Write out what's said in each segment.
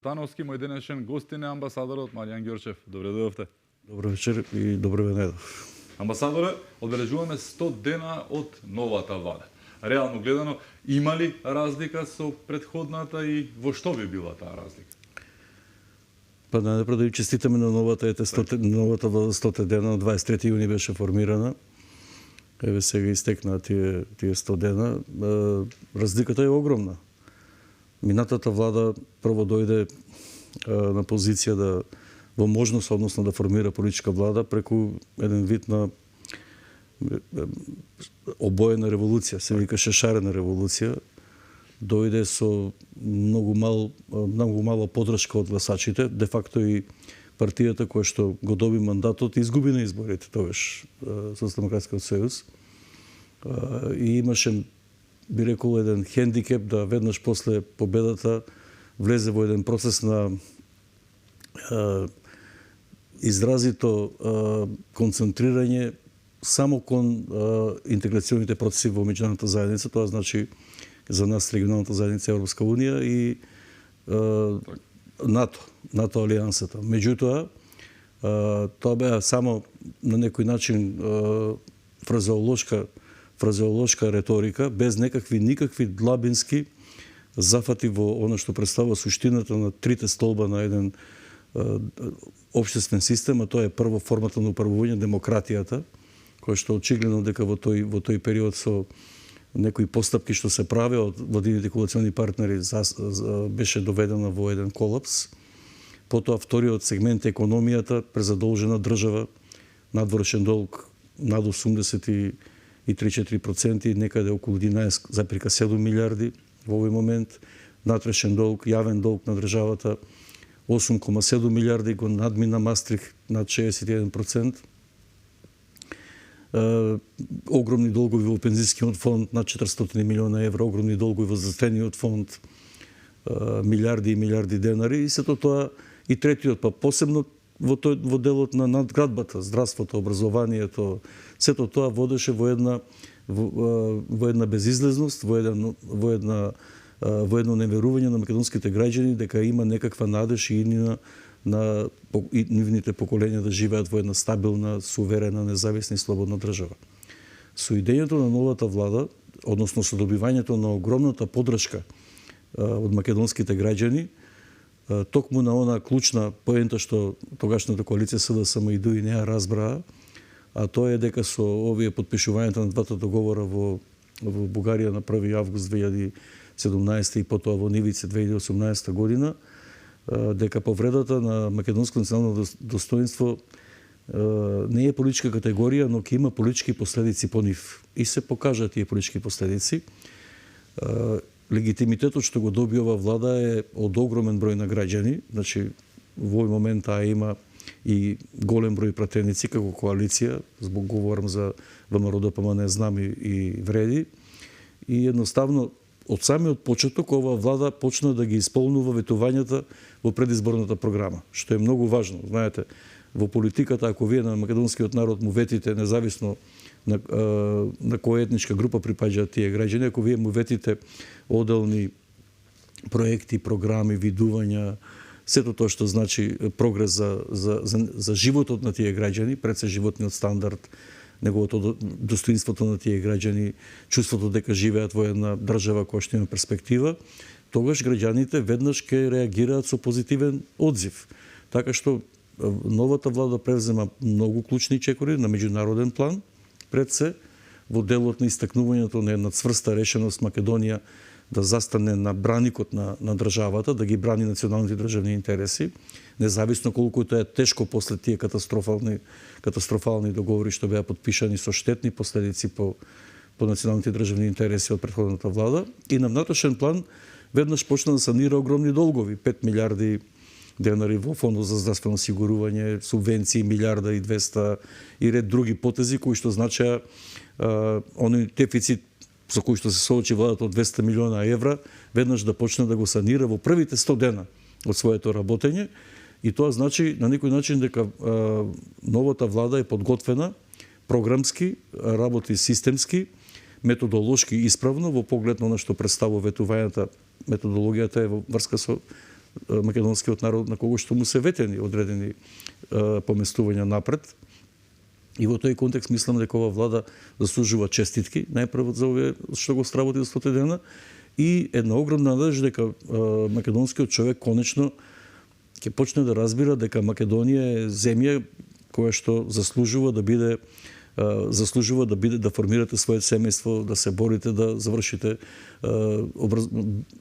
Тановски, мој денешен гостин е амбасадорот Маријан Ѓорчев. Добре дојдовте. Добро вечер и добро ве. Амбасадоре, одбележуваме 100 дена од новата влада. Реално гледано, има ли разлика со претходната и во што би била таа разлика? Па најпред да ја честитаме на новата влада 100 дена, 23 јуни беше формирана. Еве сега истекна тие 100 дена. Разликата е огромна. Минатата влада прво дојде на позиција да во можност, односно да формира политичка влада преку еден вид на обоена револуција, се викаше шарена револуција. Дојде со многу мала поддршка од гласачите, де факто и партијата која што го доби мандатот изгуби на изборите тогаш Социјалдемократскиот сојуз. И имаше, би рекол, еден хендикеп да веднаш после победата влезе во еден процес на изразито концентрирање само кон интеграционите процеси во меѓународната заедница, тоа значи за нас регионалната заедница Европска унија и НАТО алијансата. Меѓутоа, тоа беа само на некој начин фразеолошка реторика, без никакви длабински зафати во она што представува суштината на трите столба на еден општествен систем, а тоа е прво формата на управување, демократијата, која што очигледно дека во тој период со некои постапки што се прави од владините коалициони партнери беше доведена во еден колапс. Потоа вториот сегмент е економијата, презадолжена држава, надворешен долг над 83-4%, некаде околу 11,7 милиарди во овој момент, надрешен долг, јавен долг на државата 8,7 милиарди, го надмина Мастрих над 61%. Огромни долгови во пензискиот фонд, над 400 милиона евро, огромни долгови во здравствениот фонд, милиарди и милиарди денари, и сето тоа и третиот, па посебно во делот на надградбата, здравството, образованието, сето тоа водеше во една безизлезност, во едно неверување на македонските граѓани дека има некаква надеж и на нивните поколенија да живеат во една стабилна, суверена, независна и слободна држава. Со идејата на новата влада, односно со добивањето на огромната поддршка од македонските граѓани, токму на она клучна поента што тогашната коалиција СДСМ и ДУИ не ја разбраа, а тоа е дека со овие подпишувањата на двата договора во Бугарија на 1 август 2017 и потоа во Нивице 2018 година, дека повредата на македонско национално достоинство не е политичка категорија, но ќе има политички последици по нив. И се покажа тие политички последици. Легитимитетот што го доби ова влада е од огромен број на граѓани, значи во овој момент таа има и голем број пратеници како коалиција, говорам за ВМРО ДПМН, знам и вреди, и едноставно од самиот почеток ова влада почна да ги исполнува ветувањата во предизборната програма, што е многу важно. Знаете, во политиката, ако вие на македонскиот народ му ветите, независно на која етничка група припаѓаат тие граѓани, ако вие му ветите оделни проекти, програми, видувања, сето тоа што значи прогрес за животот на тие граѓани, пред се животниот стандард, неговото достоинството на тие граѓани, чувството дека живеат во една држава која што има перспектива, тогаш граѓаните веднаш ќе реагираат со позитивен одзив. Така што новата влада превзема многу клучни чекори на меѓународен план пред се, во делот на истакнувањето на една цврста решеност Македонија да застане на браникот на државата, да ги брани националните државни интереси, независно колку тоа е тешко после тие катастрофални договори што беа подпишани со штетни последици по националните државни интереси од претходната влада. И на внатрешен план веднаш почна да санира огромни долгови, 5 милиарди денари во фондот за здравствено осигурување, субвенции милиарда и 200 и ред други потези кои што значеа оној дефицит со кој што се соочи владата од 200 милиона евра, веднаш да почне да го санира во првите 100 дена од своето работење. И тоа значи на некој начин дека новата влада е подготвена програмски, работи системски, методолошки исправно во поглед на она што представува ветувањата. Методологијата е во врска со македонскиот народ на кого што му се ветени одредени поместувања напред. И во тој контекст мислам дека ова влада заслужува честитки најпрво за овие што го сработи за 100 дена и една огромна надежда дека македонскиот човек конечно ќе почне да разбира дека Македонија е земја која што заслужува да биде да формирате своето семејство, да се борите да завршите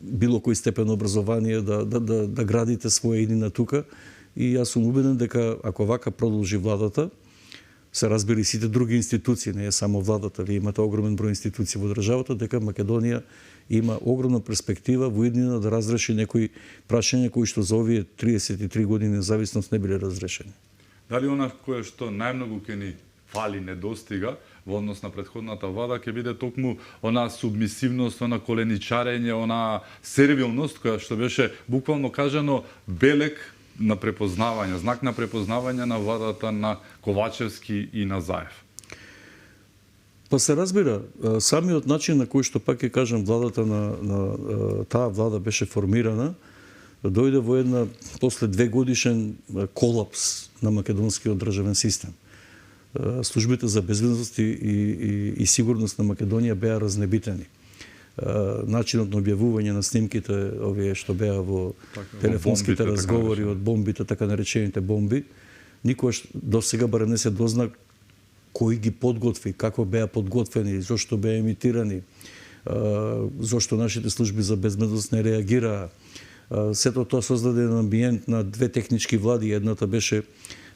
било кој степен образование, да градите своја иднина тука. И јас сум убеден дека ако вака продолжи владата, се разбира и сите други институции, не е само владата, вие имате огромен број институции во државата, дека Македонија има огромна перспектива во иднина да разреши некои прашања кои што за овие 33 години независност не биле разрешени. Дали она кое што најмногу ќе ни фали, недостига во однос на претходната влада ќе биде токму она субмисивност, она коленичарење, она сервилност која што беше буквално кажано белег на препознавање, знак на препознавање на владата на Ковачевски и на Заев. Па се разбира, самиот начин на кој што пак ќе кажам владата на таа влада беше формирана, дојде во една после 2 годишен колапс на македонскиот државен систем. Службите за безбедност и сигурност на Македонија беа разнебитени. Начинот на објавување на снимките, овие што беа во телефонските разговори од бомбите, така наречените бомби, никогаш досега барем не се дозна кој ги подготви, како беа подготвени, зошто беа емитирани, зошто нашите служби за безбедност не реагираа. Сето тоа создаде еден амбиент на две технички влади, едната беше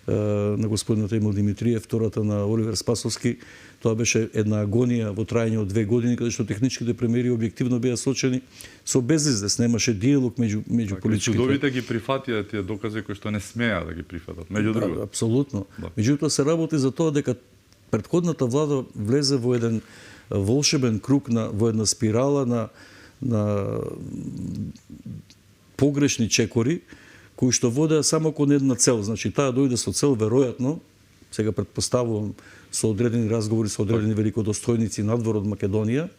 на господинот Емил Димитриев, втората на Оливер Спасовски. Тоа беше една агонија во трајање од 2 години, каде што техничките премиери објективно беа сочени со безизлез, немаше диалог меѓу политичките. Судовите ги прифатија тие докази кои што не смеа да ги прифатат, меѓу друго. Апсолутно. Меѓутоа се работи за тоа дека претходната влада влезе во еден волшебен круг, во една спирала на погрешни чекори, кои што водеа само кон една цел. Значи, таа дојде со цел, веројатно, сега предпоставувам, со одредени разговори со одредени великодостојници надвор од Македонија,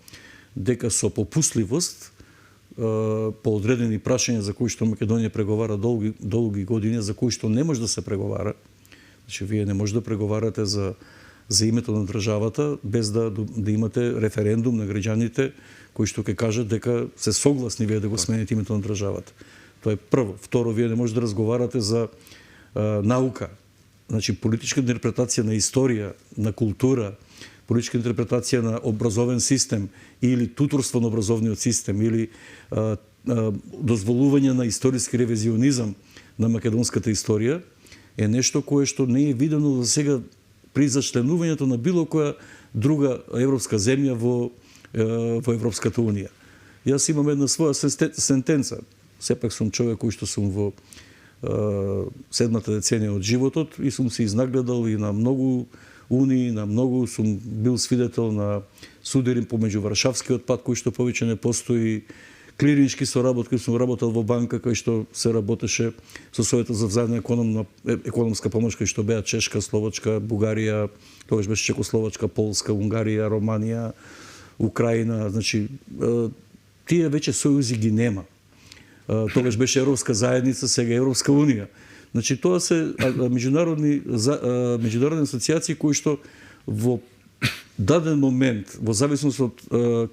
дека со попусливост по одредени прашања за кои што Македонија преговара долги години, за кои што не може да се преговара. Значи, вие не може да преговарате за името на државата без да имате референдум на граѓаните кои што ќе кажат дека се согласни вие да го смените името на државата. Тоа е прво. Второ, вие не може да разговарате за наука. Значи, политичка интерпретација на историја, на култура, политичка интерпретација на образовен систем или туторство на образовниот систем или дозволување на историски ревизионизам на македонската историја е нешто кое што не е видено за сега при зачленувањето на било која друга европска земја во Европската унија. Јас имам една своја сентенца. Сепак сум човек кој што сум во 7-та деценија од животот и сум се изнагледал и на многу унии, на многу сум бил свидетел на судири помеѓу Варшавскиот пат кој што повеќе не постои, клириншки соработки, сум работел во банка кај што се работеше со Советот за взаимна економска помош кај што беа Чешка, Словачка, Бугарија, тогаш беше Чекословачка, Полска, Унгарија, Романија, Украина, значи тие веќе сојузи ги нема. Тогаш беше Европска заедница, сега Европска унија. Значи тоа се меѓународни асоциации кои што во даден момент, во зависност од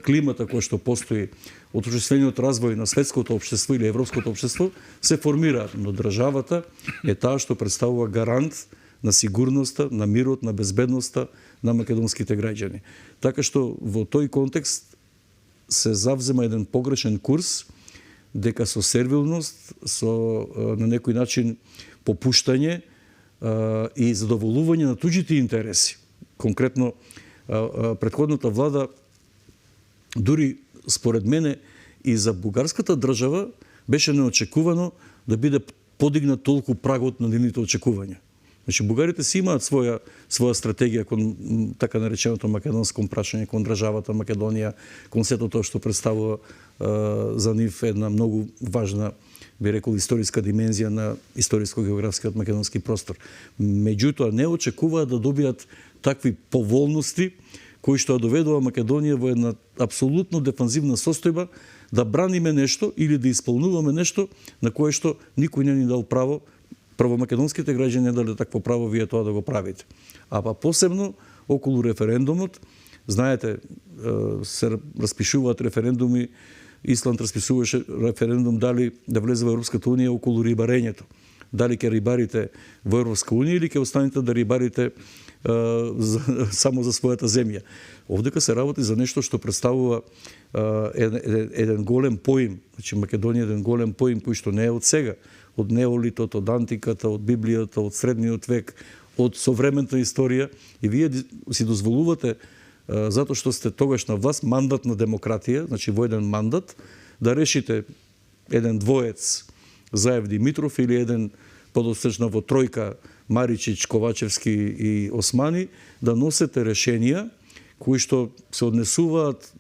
климата која што постои, од обществениот развој на светското општество или европското општество, се формираат, но државата е таа што представува гарант на сигурноста, на мирот, на безбедноста на македонските граѓани. Така што во тој контекст се завзема еден погрешен курс, дека со сервилност, на некој начин попуштање и задоволување на туѓите интереси. Конкретно, претходната влада, дури според мене и за бугарската држава, беше неочекувано да биде подигнат толку прагот на нивните очекувања. Значи, бугарите си имаат своја стратегија кон така нареченото македонско прашање, кон државата Македонија, кон сето тоа што представува за нив една многу важна, би рекол, историска димензија на историско-географскиот македонски простор. Меѓутоа, не очекуваат да добијат такви поволности кои што ја доведува Македонија во една апсолутно дефанзивна состојба да браниме нешто или да исполнуваме нешто на кое што никој не ни дал право. Прво македонските граѓани не дали такво право вие тоа да го правите. А па посебно околу референдумот, знаете, се распишуваат референдуми. Исланд расписуваше референдум дали да влезе во Европската унија околу рибарењето. Дали ќе рибарите во Европска унија или ќе останете да рибарите само за својата земја. Овдека се работи за нешто што представува еден голем поим. Значи Македонија е еден голем поим кој што не е од сега, од неолитот, од антиката, од Библијата, од средниот век, од современата историја, и вие си дозволувате затоа што сте тогаш на власт, мандат на демократија, значи во еден мандат, да решите еден двоец Заев Димитров или еден подосречна во тројка Маричич, Ковачевски и Османи, да носете решенија кои што се однесуваат,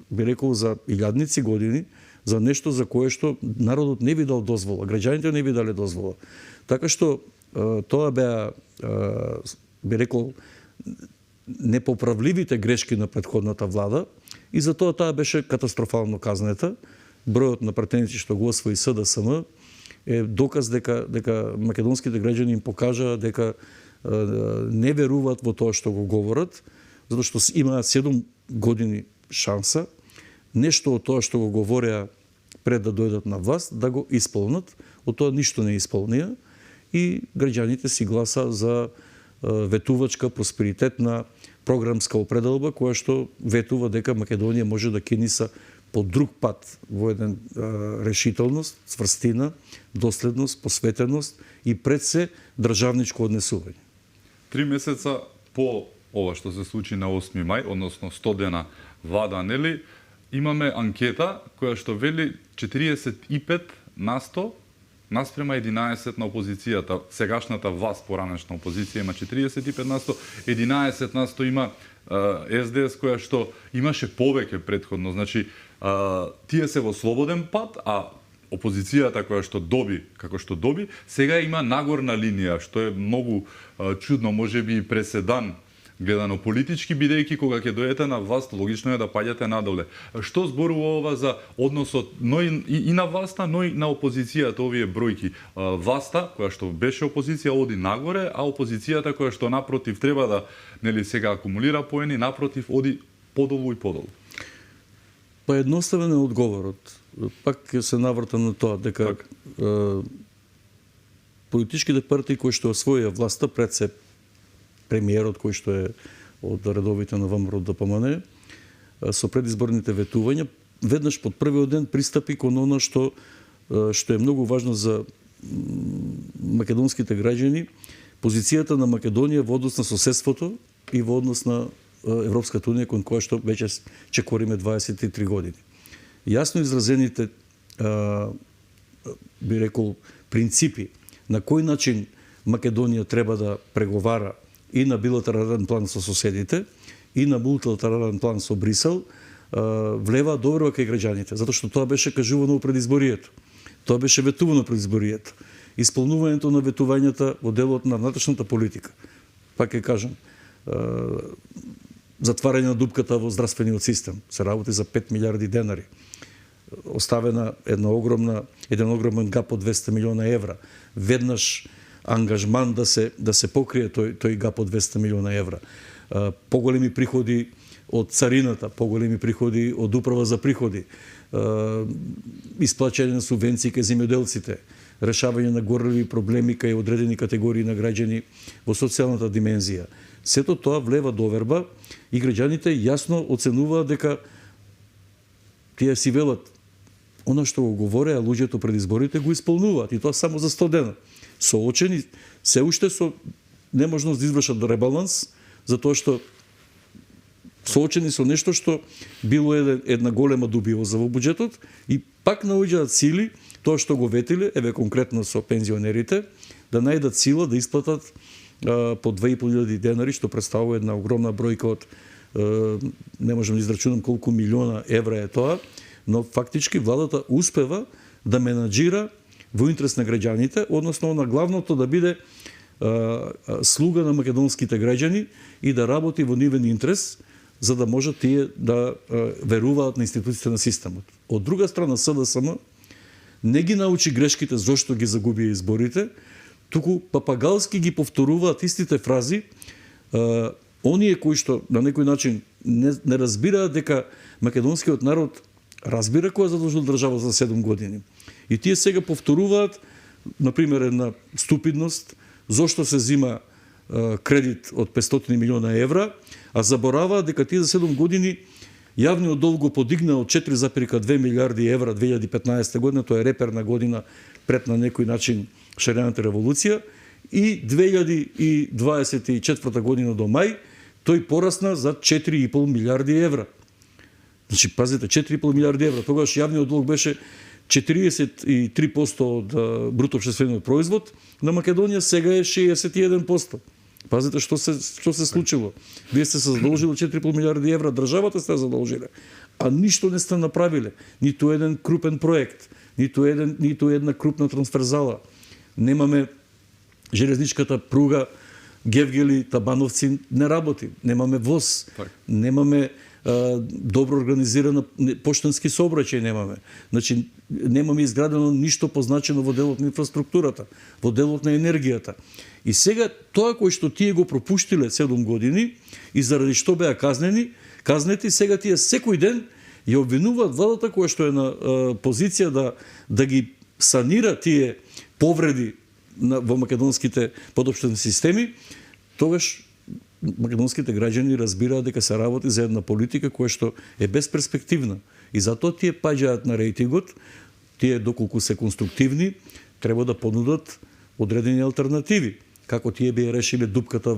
би рекол, за илјадници години, за нешто за кое што народот не ви дал дозвола, граѓаните не ви дале дозвола. Така што тоа беа, би рекол, непоправливите грешки на претходната влада и затоа таа беше катастрофално казнета. Бројот на претеници што го освои СДСМ е доказ дека македонските граѓани им покажаа дека не веруваат во тоа што го говорат, затоа што имаат 7 години шанса нешто од тоа што го говореа пред да дојдат на власт да го исполнат. Од тоа ништо не исполнија и граѓаните си гласа за ветувачка, просперитетна, програмска определба која што ветува дека Македонија може да киниса по друг пат во еден решителност, цврстина, доследност, посветеност и пред се државничко однесување. 3 месеца по ова што се случи на 8 мај, односно 100 дена влада, нели, имаме анкета која што вели 45% наспрема 11 на опозицијата. Сегашната власт, поранешна опозиција, има 45%, 11% има СДС која што имаше повеќе претходно. Значи, тие се во слободен пат, а опозицијата која што доби, како што доби, сега има нагорна линија, што е многу чудно, можеби и преседан гледано политички, бидејќи кога ќе дојдете на власт, логично е да паѓате надоле. Што зборува ова за односот но и на власта, но и на опозицијата, овие бројки? Власта, која што беше опозиција, оди нагоре, а опозицијата која што напротив треба да, нели, сега акумулира поени, напротив оди подолу и подолу. Па едноставен е одговорот. Пак ќе се навртам на тоа дека политичките партии кои што освоија власта, пред се премиерот кој што е од редовите на ВМРО ДПМН, со предизборните ветувања, веднаш под првиот ден пристапи кон она што е многу важно за македонските граѓани, позицијата на Македонија во однос на соседството и во однос на Европската унија, кон која што веќе чекориме 23 години. Јасно изразените, би рекол, принципи на кој начин Македонија треба да преговара и на билатерален план со соседите, и на мултилатерален план со Брисел, влева доверба кај граѓаните, затоа што тоа беше кажувано пред изборието. Тоа беше ветувано пред изборието. Исполнувањето на ветувањата во делот на внатрешната политика. Пак ќе кажам, затварање на дупката во здравствениот систем, се работи за 5 милиарди денари. Оставена еден огромен гап од 200 милиона евра. Веднаш ангажман да се покрие тој гап од 200 милиона евра. Поголеми приходи од царината, поголеми приходи од управа за приходи, исплаќање на субвенции кај земјоделците, решавање на горливи проблеми кај одредени категории на граѓани во социјалната димензија. Сето тоа влева доверба и граѓаните јасно оценуваат дека тие си велат она што го говореа луѓето пред изборите го исполнуваат, и тоа само за 100 дена. Соочени се уште со неможност да извршат ребаланс, затоа што соочени со нешто што било една голема дубиоза во буџетот и пак наоѓаат сили, тоа што го ветиле, еве конкретно со пензионерите, да најдат сила да исплатат по 2500 денари, што представува една огромна бројка од, не можам да израчунам колку милиона евра е тоа, но фактички владата успева да менаџира во интерес на граѓаните, односно на главното да биде слуга на македонските граѓани и да работи во нивен интерес, за да може тие да веруваат на институциите на системот. Од друга страна, СДСМ не ги научи грешките зошто ги загуби изборите, туку папагалски ги повторуваат истите фрази, оние кои што на некој начин не разбираат дека македонскиот народ разбира кој е задолжил држава за 7 години. И тие сега повторуваат, например, една ступидност, зошто се зима кредит од 500 милиона евра, а забораваат дека тие за 7 години јавниот долг го подигна од 4,2 милиарди евра 2015 година, тоа е реперна година пред на некој начин шарената револуција, и 2024 година до мај тој порасна за 4,5 милиарди евра. Значи, пазите, 4,5 милиарди евра. Тогаш јавниот долг беше 43% од бруто општествениот производ, на Македонија сега е 61%. Пазите што се случило. Вие сте се задолжили 4,5 милиарди евра, државата сте задолжили, а ништо не сте направиле. Ниту еден крупен проект, ниту една крупна трансферзала. Немаме железничката пруга Гевгели Табановци не работи. Немаме ВОЗ, немаме добро организирана поштански сообраќај немаме. Значи, немаме изградено ништо позначено во делот на инфраструктурата, во делот на енергијата. И сега тоа кој што тие го пропуштиле 7 години и заради што беа казнети, сега тие секој ден ја обвинуваат владата која што е на позиција да ги санира тие повреди во македонските подопштени системи, тогаш македонските граѓани разбираат дека се работи за една политика која што е безперспективна. И затоа тие паѓаат на рейтингот, тие доколку се конструктивни, треба да понудат одредени алтернативи. Како тие би решиле дупката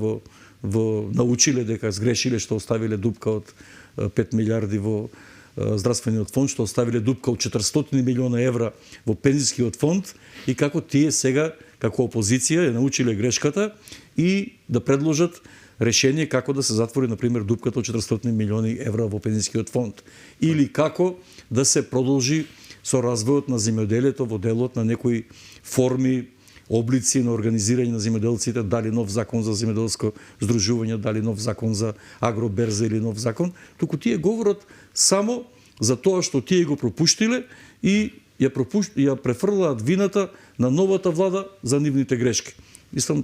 научиле дека сгрешиле што оставиле дупка од 5 милиарди во здравствениот фонд, што оставиле дупка од 400 милиона евра во пензискиот фонд, и како тие сега, како опозиција, ја научиле грешката и да предложат решение како да се затвори, например, дупката од 400 милиони евра во пензискиот фонд. Или како да се продолжи со развојот на земјоделието во делот на некои форми, облици на организирање на земјоделците, дали нов закон за земјоделско здружување, дали нов закон за агроберза или нов закон, туку тие говорат само за тоа што тие го пропуштиле и ја префрлаат вината на новата влада за нивните грешки. Мислам,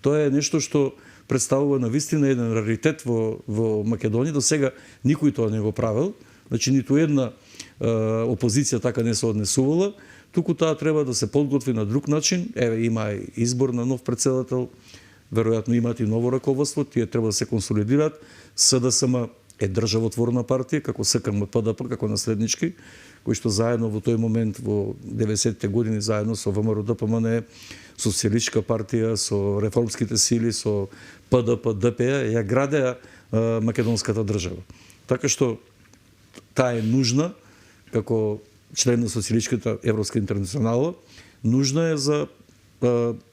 тоа е нешто што представува навистина еден раритет во Македонија. До сега никој тоа не го правил. Значи, ниту една опозиција така не се однесувала, туку таа треба да се подготви на друг начин. Еве, има и избор на нов претседател, веројатно имаат и ново раководство, тие треба да се консолидираат. СДСМ е државотворна партија, како СКМ ПДП, како наследнички, кои што заедно во тој момент, во 90-те години, заедно со ВМРО ДПМН, социјалистичка партија, со реформските сили, со ПДП, ДП, ја градеа македонската држава. Така што таа е нужна, како член на социјалистичката Европска интернационала, нужна е за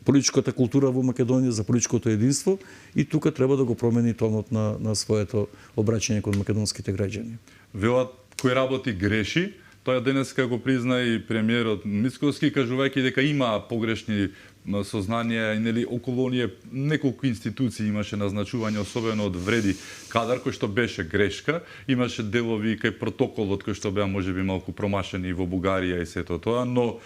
политичката култура во Македонија, за политичкото единство, и тука треба да го промени тонот на своето обраќање кон македонските граѓани. Велат кој работи греши, тоа денеска го призна и премиерот Мицкоски, кажувајќи дека има погрешни сознанија и нели околу оние неколку институции имаше назначување, особено од вреди кадар, кој што беше грешка, имаше делови кај протоколот кој што беа можеби малку промашени во Бугарија и сето тоа, но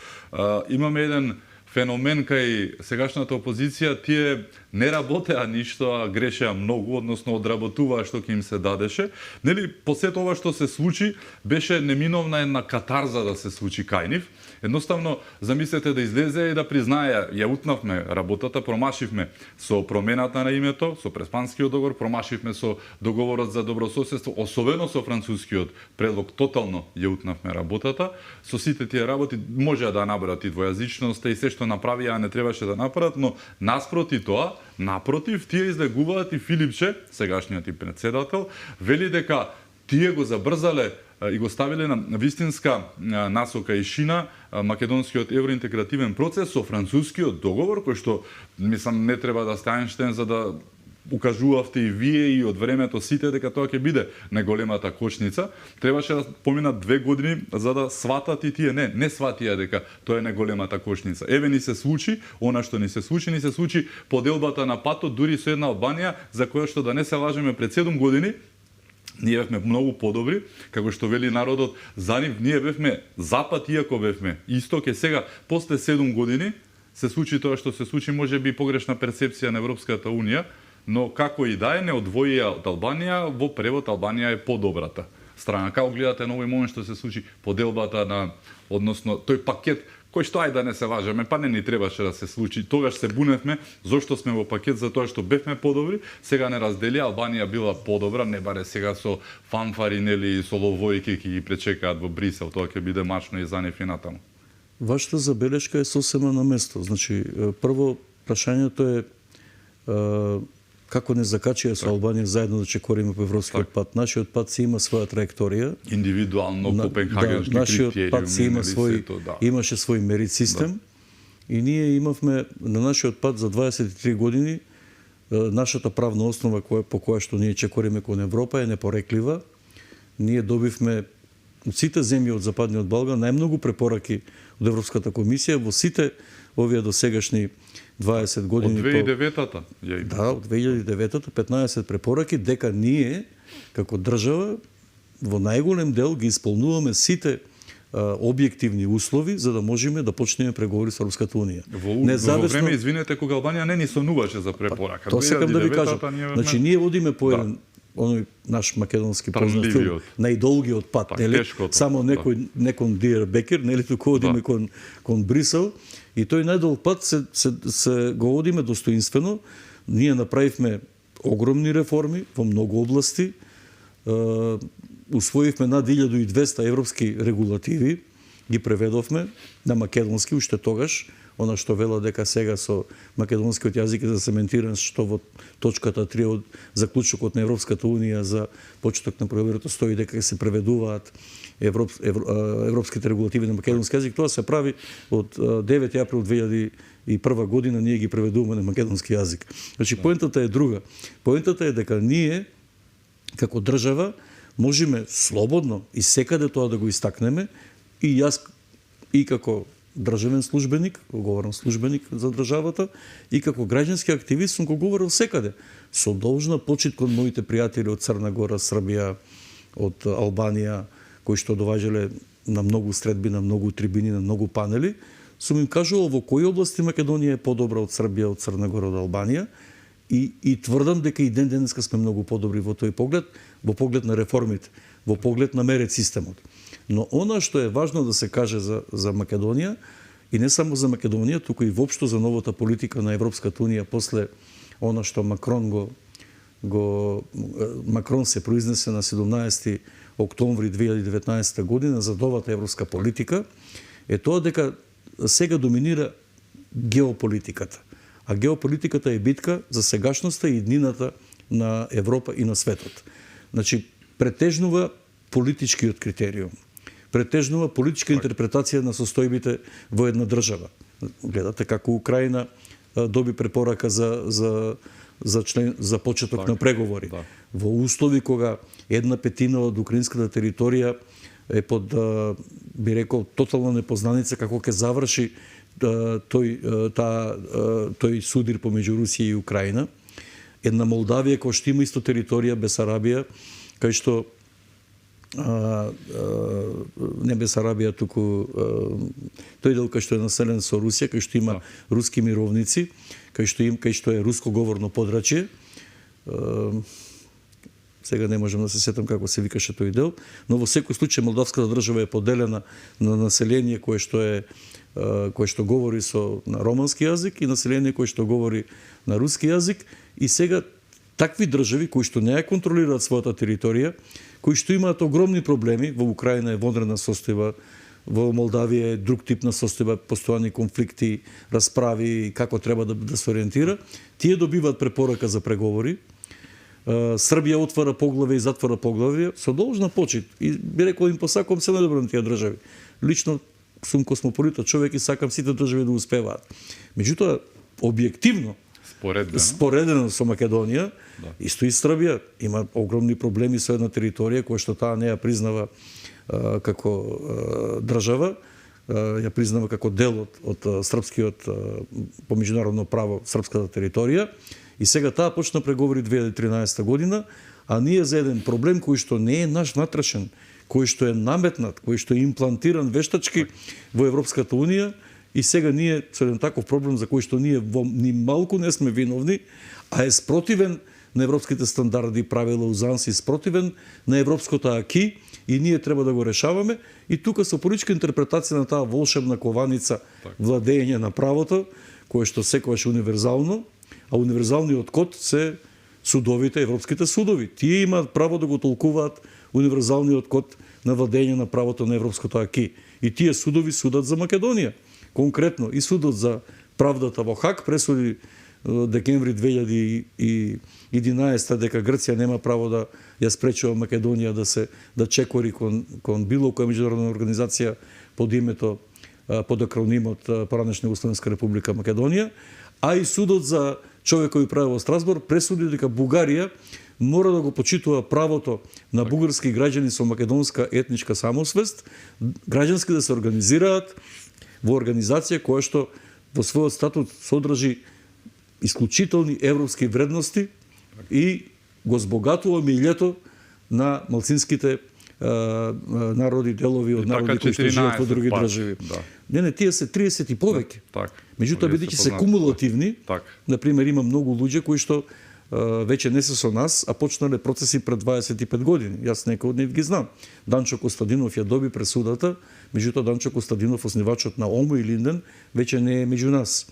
имаме еден феномен кај сегашната опозиција, тие не работеа ништо, а грешеа многу, односно одработуваа што ќе им се дадеше. Нели, по сето ова што се случи, беше неминовна една катарза да се случи кај нив. Едноставно, замислете да излезе и да признае, ја утнавме работата, промашивме со промената на името, со Преспанскиот договор, промашивме со договорот за добрососедство, особено со францускиот предлог, тотално ја утнавме работата. Со сите тие работи можеа да набрат и двојазичноста и се што направија, не требаше да направат, но наспроти тоа, напротив, тие излегуваат и Филипче, сегашниот и претседател, вели дека тие го забрзале и го ставиле на вистинска насока и шина македонскиот евроинтегративен процес со францускиот договор, кој што, мислам, не треба да сте Ајнштен за да укажувавте и вие и од времето сите дека тоа ќе биде најголемата кочница. Требаше да поминат 2 години за да сватат и тие. Не сватија дека тоа е најголемата кочница. Еве ни се случи, она што ни се случи поделбата на патот, дури со една Албанија, за која што да не се лажеме пред 7 години, Ние бевме многу подобри, како што вели народот, за нив ние бевме запад, иако бевме исток. Е сега, после 7 години, се случи тоа што се случи, може би погрешна перцепција на Европската Унија, но како и да е, не одвоија од Албанија, во превод Албанија е подобрата страна. Како гледате на овој момент што се случи поделбата на, односно, тој пакет, кој што ајде да не се важеме, па не ни требаше да се случи. Тогаш се буневме, зошто сме во пакет, за тоа што бевме подобри, сега не раздели, Албанија била подобра, не баре сега со фанфари, нели, со ловојки ќе ги пречекаат во Брисел, тоа ќе биде мачно и за нив и натаму. Вашата забелешка е сосема на место. Значи, прво, прашањето е како не закачија со Албанија заедно да чекориме по европскиот пат. Нашиот пат си има своја траекторија. Индивидуално, копенхагенски нашиот критериуми. пат си има имаше свој мерит систем. И ние имавме на нашиот пат за 23 години нашата правна основа по која што ние чекориме кон Европа е непореклива. Ние добивме од сите земји од Западниот Балкан најмногу препораки од Европската комисија во сите овие досегашни 20 години. Од 2009-та? Да, од 2009-та 15 препораки дека ние како држава во најголем дел ги исполнуваме сите објективни услови за да можеме да почнеме преговори со Европската Унија. Во време, извинете, кога Албанија не ни сонуваше за препорака. Тоа сакам да ви кажам. Значи ние одиме по еден оној наш македонски познат филм, најдолгиот пат, нели? Само некон Диер Бекер, нели, туку одиме кон Брисел и тој најдолг пат се го одиме достоинствено. Ние направивме огромни реформи во многу области. Усвоивме над 1200 европски регулативи, ги преведовме на македонски уште тогаш. Она што вела дека сега со македонскиот јазик е засементиран, што во точката 3 од заклучокот на Европската Унија за почеток на преговорите стои дека се преведуваат европските регулативи на македонски јазик. Тоа се прави од 9 април 2001 година, ние ги преведуваме на македонски јазик. Значи, поентата е друга. Поентата е дека ние, како држава, можеме слободно и секаде тоа да го истакнеме, и јас и како државен службеник, говорам службеник за државата, и како граѓански активист сум го говорил секаде. Со должна почит кон моите пријатели од Црна Гора, Србија, од Албанија, кои што доваѓале на многу средби, на многу трибини, на многу панели, сум им кажувал во кои области Македонија е подобра од Србија, од Црна Гора, од Албанија, и тврдам дека и ден денеска сме многу подобри во тој поглед, во поглед на реформите, во поглед на мерет системот. Но она што е важно да се каже за Македонија, и не само за Македонија, туку и воопшто за новата политика на Европската Унија после она што Макрон се произнесе на 17 октомври 2019 година за новата европска политика, е тоа дека сега доминира геополитиката. А геополитиката е битка за сегашноста и иднината на Европа и на светот. Значи, претежнува политичкиот критериум. Претежнува политичка интерпретација на состојбите во една држава. Гледате како Украина доби препорака за почеток на преговори. Да. Во услови кога 1/5 од украинската територија е под, би рекол, тотална непознаница како ќе заврши тој судир помеѓу Русија и Украина. Една Молдавија која што има исто територија, Бесарабија, кај што не Бесарабија, туку тој дел кај што е населен со Русија, кај што има руски мировници, кај што е руско говорно подрачје. Сега не можам да се сетам како се викаше тој дел, но во секој случај молдавската држава е поделена на население кое што говори на романски јазик и население кое што говори на руски јазик, и сега такви држави кои што не ја контролираат својата територија, кои што имаат огромни проблеми, во Украина е вонредна состојба, во Молдавија е друг тип на состојба, постојани конфликти, расправи, како треба да се ориентира, тие добиваат препорака за преговори. Србија отвара поглаве и затвора поглаве со должна почит. И би рекол им посакувам се најдобро на тие држави. Лично сум космополита човек и сакам сите држави да успеваат. Меѓутоа, објективно, споредено со Македонија, исто и Србија има огромни проблеми со една територија која што таа не ја признава како држава. ја признава како дел од српскиот по меѓународно право српската територија и сега таа почна преговори 2013 година, а ние за еден проблем кој што не е наш внатрешен, кој што е наметнат, кој што е имплантиран вештачки во Европската унија и сега ние со еден таков проблем за кој што ние ни малку не сме виновни, а е спротивен на европските стандарди, правила, узанси, спротивен на европското аки и ние треба да го решаваме. И тука со политичка интерпретација на таа волшебна кованица владење на правото, кое што секогаш универзално, а универзалниот код се судовите, европските судови. Тие имаат право да го толкуваат универзалниот код на владење на правото на европското аки. И тие судови судат за Македонија. Конкретно и судот за правдата во Хаг пресуди декември 2011 дека Грција нема право да ја спречува Македонија да чекори кон било која меѓународна организација под името под акронимот поранешна Југословенска република Македонија, а и судот за човекови права во Страсбург пресуди дека Бугарија мора да го почитува правото на бугарски граѓани со македонска етничка самосвест, граѓански да се организираат во организација која што во својот статут содржи исклучителни европски вредности и го збогатува милјето на малцинските народи, делови од народи кои што живеат во други држави. Да. Не, тие се 30 и повеќе. Меѓутоа, бидејќи се кумулативни, например, има многу луѓе кои што веќе не се со нас, а почнале процеси пред 25 години. Јас некој од нив ги знам. Данчо Костадинов ја доби пресудата, меѓутоа Данчо Костадинов, оснивачот на ОМО и Линден, веќе не е меѓу нас.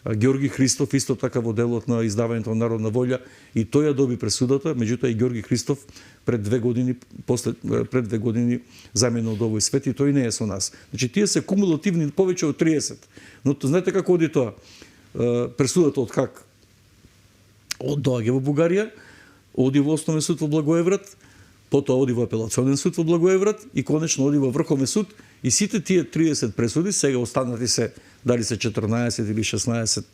Георги Христов исто така во делот на издавањето на Народна волја и тој ја доби пресудата, меѓутоа и Георги Христов пред 2 години замина од овој свет и тој не е со нас. Значи тие се кумулативни повеќе од 30. Но знаете како оди тоа? Пресудата од Хаг доаѓа во Бугарија, оди во Основен суд во Благоевград, потоа оди во Апелационен суд во Благоевград и конечно оди во Врховен суд и сите тие 30 пресуди сега останати се дали се 14 или 16,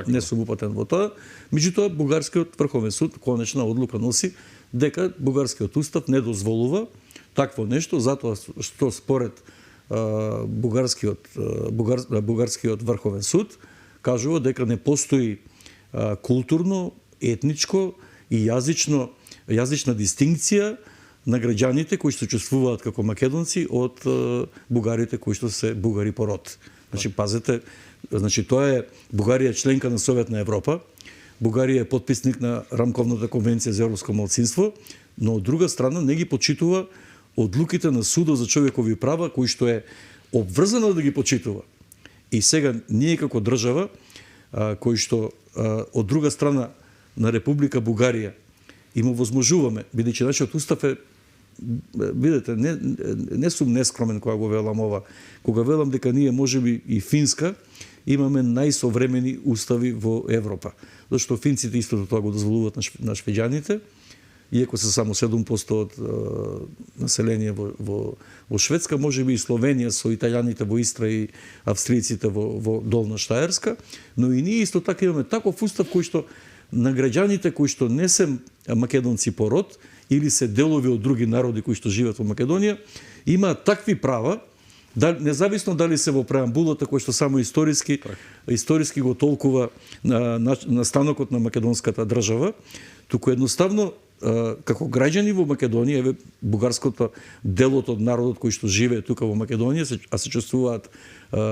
не сум упатен во тоа. Меѓутоа, бугарскиот Врховен суд конечна одлука носи дека бугарскиот устав не дозволува такво нешто, затоа што според бугарскиот Врховен суд кажува дека не постои културно, етничко и јазична дистинкција на граѓаните кои што чувствуваат како македонци од бугарите кои што се бугари по род. Значи, пазете, тоа е Бугарија е членка на Советна Европа, Бугарија е потписник на Рамковната конвенција за европско малцинство, но од друга страна не ги почитува одлуките на Судот за човекови права, кои што е обврзано да ги почитува. И сега ние како држава, кои што од друга страна на Република Бугарија им овозможуваме, бидејќи нашиот устав е, видете, не сум нескромен кога го велам ова, кога велам дека ние можеби и Финска имаме најсовремени устави во Европа. Зашто финците истото тоа го дозволуваат на швеѓаните, иако се само 7% од население во Шведска, можеби и Словенија со италијаните во Истра и австријците во Долна Штаерска, но и ние исто така имаме таков устав кој што на граѓаните кои што не се македонци по род или се делови од други народи кои што живеат во Македонија, имаат такви права, независно дали се во преамбулата кој што само историски го толкува настанокот на македонската држава, туку едноставно како граѓани во Македонија, еве бугарското делот од народот кој што живее тука во Македонија, а се чувствуваат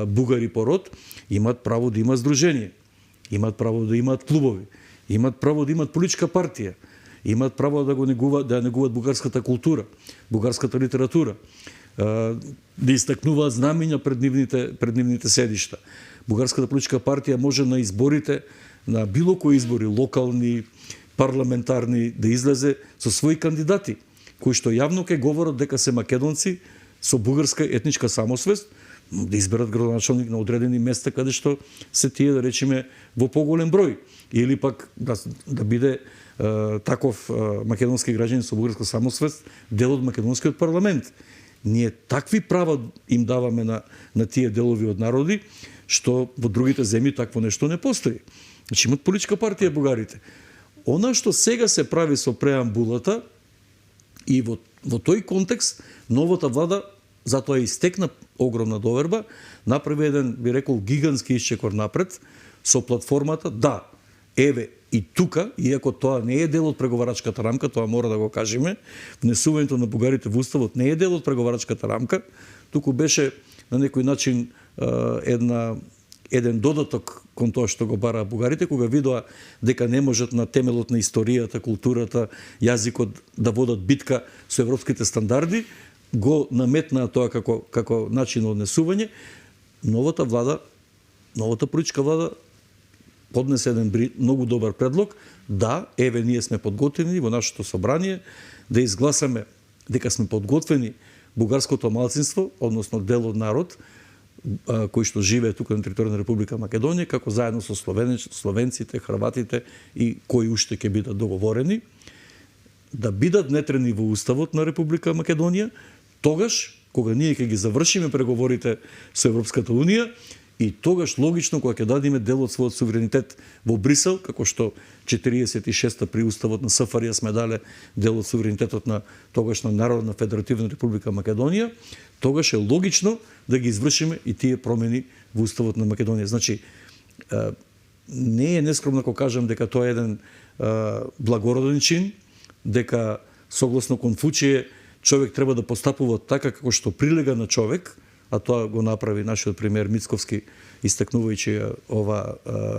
бугари по род, имаат право да имаат здружение, имаат право да имаат клубови, имаат право да имаат политичка партија, имаат право да негуваат бугарската култура, бугарската литература, да истакнуваат знамења пред нивните седишта. Бугарската политичка партија може на изборите, на било кои избори, локални, парламентарни, да излезе со своји кандидати, кои што јавно ќе говорат дека се македонци со бугарска етничка самосвест, да изберат градоначалник на одредени места каде што се тие, да речеме, во поголем број. Или пак да биде таков македонски граѓанин со бугарска самосвест дел од македонскиот парламент. Ние такви права им даваме на тие делови од народи, што во другите земји такво нешто не постои. Значи имат политичка партија бугарите. Она што сега се прави со преамбулата и во тој контекст новата влада затоа и стекна огромна доверба, направи еден, би рекол, гигантски исчекор напред со платформата, да, еве и тука, иако тоа не е дел од преговарачката рамка, тоа мора да го кажеме, внесувањето на бугарите во уставот не е дел од преговарачката рамка, туку беше на некој начин еден додаток кон тоа што го бараа бугарите, кога видоа дека не можат на темелот на историјата, културата, јазикот да водат битка со европските стандарди, го наметнаа тоа како начин на однесување. Новата влада, новата политичка влада поднесе еден многу добар предлог, да, еве ние сме подготвени во нашето собрание да изгласаме дека сме подготвени бугарското малцинство, односно дел од народ, кои што живее тука на територија на Република Македонија, како заедно со словенците, хрватите и кои уште ќе бидат договорени, да бидат внетрени во уставот на Република Македонија, тогаш, кога ние ќе ги завршиме преговорите со Европската Унија, и тогаш логично кога ќе дадеме дел од својот суверенитет во Брисел, како што 46-та при уставот на СФРЈ сме дале дел од суверенитетот на тогашна Народна федеративна Република Македонија, тогаш е логично да ги извршиме и тие промени во уставот на Македонија. Значи, не е нескромно кога кажам дека тоа е еден благороден чин, дека согласно Конфуције човек треба да постапува така како што прилега на човек, а тоа го направи нашиот премиер Мицковски, истакнувајќи ова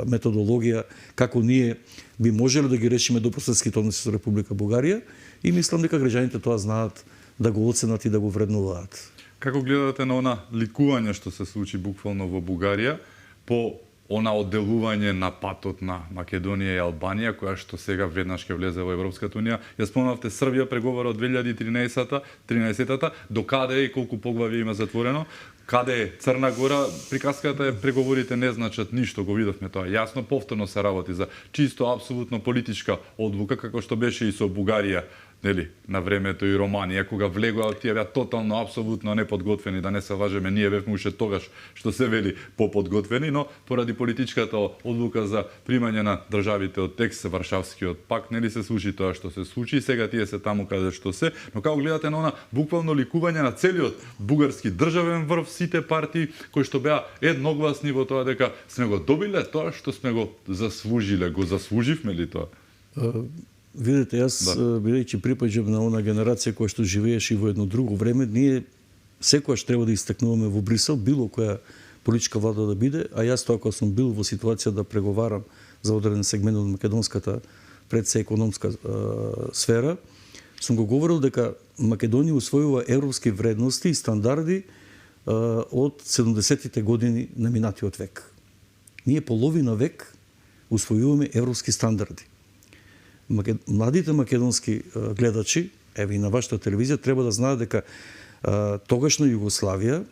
методологија, како ние би можеле да ги решиме добрососедските односи со Република Бугарија, и мислам дека граѓаните тоа знаат да го оценат и да го вреднуваат. Како гледате на она ликување што се случи буквално во Бугарија по она одделување на патот на Македонија и Албанија, која што сега веднаш ќе влезе во Европската Унија? Ја спомнавте Србија преговара од 2013-та, до каде и колку поглави има затворено? Каде е Црна Гора? Приказката е преговорите не значат ништо, го видовме тоа. Јасно, повторно се работи за чисто апсолутно политичка одлука, како што беше и со Бугарија, нели, на времето и Романија, кога влегоа тие беа тотално апсолутно неподготвени, да не се лажеме, ние бевме уште тогаш што се вели поподготвени, но поради политичката одлука за примање на државите од текст Варшавскиот пакт, нели се случи тоа што се случи, сега тие се таму каде што се, но како гледате на она буквално ликување на целиот бугарски државен врв, сите партии кои што беа едногласни во тоа дека сме го добиле тоа што сме го заслужиле, го заслуживме ли тоа? Видете, јас, бидејќи припаѓам на она генерација која што живееше и во едно друго време, ние секогаш треба да истакнуваме во Брисел, било која политичка влада да биде, а јас тоа кога сум бил во ситуација да преговарам за одреден сегмент од македонската предсе економска сфера, сум го говорил дека Македонија усвојува европски вредности и стандарди од 70-тите години на минатиот век. Ние половина век усвојуваме европски стандарди. Младите македонски гледачи, еве и на вашата телевизија, треба да знаат дека тогашна Југославија,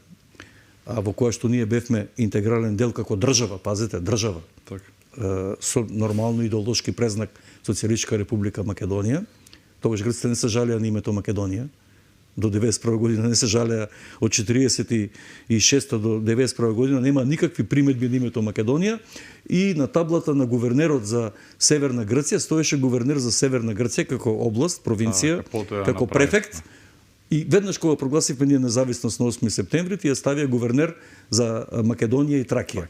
во која што ние бевме интегрален дел како држава, пазете, држава, со нормално идеолошки презнак Социјалистичка република Македонија, тогаш грците не се жалеа на името Македонија, до 91 година не се жалеа, од 46 до 91 година нема никакви приметби на името Македонија, и на таблата на гувернерот за Северна Грција стоеше гувернер за Северна Грција како област, провинција, како префект. И веднаш кога прогласивме ние независност на 8 септември, тие ставија гувернер за Македонија и Тракија.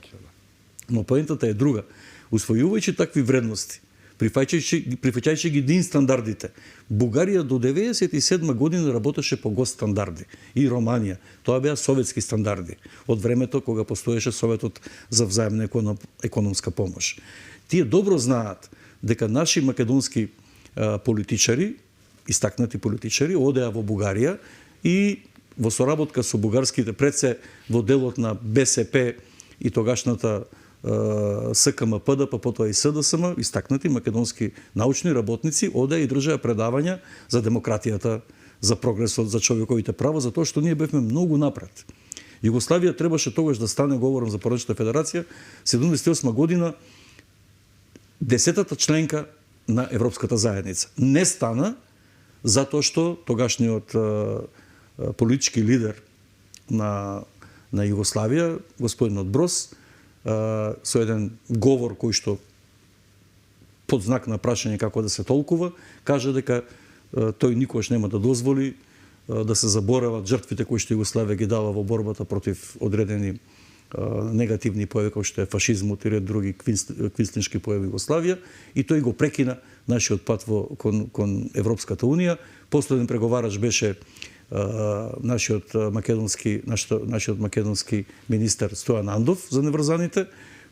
Но поентата е друга. Усвојувајќи такви вредности, прифаќајќи ги дин стандардите. Бугарија до 97 година работеше по ГОСТ стандарди и Романија. Тоа беа советски стандарди од времето кога постоеше Советот за взаемна економска помош. Тие добро знаат дека наши македонски политичари, истакнати политичари, одеа во Бугарија и во соработка со бугарските предсе во делот на БСП и тогашната СКМП, па потоа и СДСМ, истакнати македонски научни работници, одеа и држаа предавања за демократијата, за прогресот, за човековите права, за тоа што ние бевме многу напред. Југославија требаше тогаш да стане, говорам за Порочната федерација, 78 година 10-та членка на Европската заедница. Не стана затоа што тогашниот политички лидер на Југославија, господинот Брос, со еден говор кој што под знак на прашање како да се толкува, кажа дека тој никогаш нема да дозволи да се заборават жртвите кои што Југославија ги дава во борбата против одредени негативни појави како што е фашизмот и ред други квинслиншки појави во Југославија, и тој го прекина нашиот пат кон Европската унија. Последен преговарач беше нашиот македонски министер Стојан Андов за неврзаните.